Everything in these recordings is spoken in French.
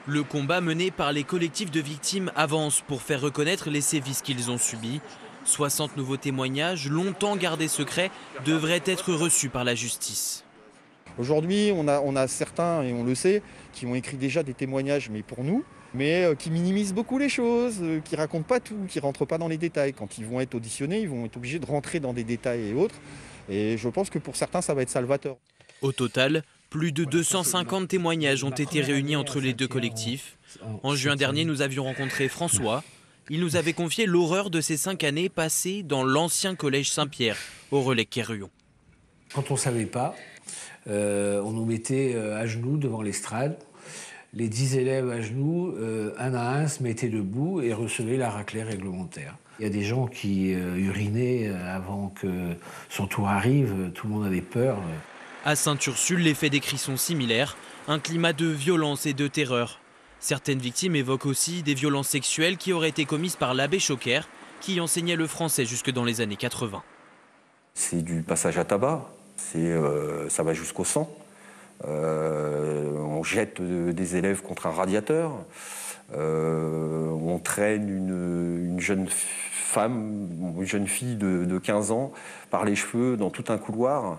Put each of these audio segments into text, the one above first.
Le combat mené par les collectifs de victimes avance pour faire reconnaître les sévices qu'ils ont subis. 60 nouveaux témoignages, longtemps gardés secrets, devraient être reçus par la justice. Aujourd'hui, on a certains, et on le sait, qui ont écrit déjà des témoignages, mais pour nous, mais qui minimisent beaucoup les choses, qui racontent pas tout, qui rentrent pas dans les détails. Quand ils vont être auditionnés, ils vont être obligés de rentrer dans des détails et autres. Et je pense que pour certains, ça va être salvateur. Au total, plus de 250 témoignages ont été réunis entre les deux collectifs. En juin dernier, nous avions rencontré François. Il nous avait confié l'horreur de ces 5 années passées dans l'ancien collège Saint-Pierre, au Relecq-Kerhuon. Quand on ne savait pas, on nous mettait à genoux devant l'estrade. Les 10 élèves à genoux, un à un, se mettaient debout et recevaient la raclée réglementaire. Il y a des gens qui urinaient avant que son tour arrive, tout le monde avait peur. À Sainte-Ursule, les faits décrits sont similaires, un climat de violence et de terreur. Certaines victimes évoquent aussi des violences sexuelles qui auraient été commises par l'abbé Choquer, qui enseignait le français jusque dans les années 80. C'est du passage à tabac, ça va jusqu'au sang. On jette des élèves contre un radiateur. On traîne une jeune femme, une jeune fille de 15 ans par les cheveux dans tout un couloir.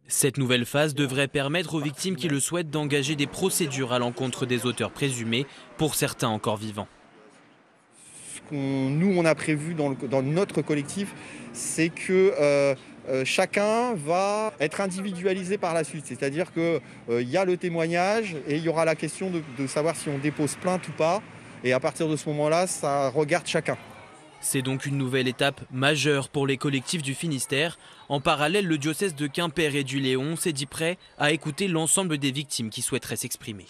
Cette nouvelle phase devrait permettre aux victimes qui le souhaitent d'engager des procédures à l'encontre des auteurs présumés, pour certains encore vivants. Nous, on a prévu dans notre collectif, c'est que chacun va être individualisé par la suite. C'est-à-dire qu'il y a le témoignage et il y aura la question de savoir si on dépose plainte ou pas. Et à partir de ce moment-là, ça regarde chacun. C'est donc une nouvelle étape majeure pour les collectifs du Finistère. En parallèle, le diocèse de Quimper et du Léon s'est dit prêt à écouter l'ensemble des victimes qui souhaiteraient s'exprimer.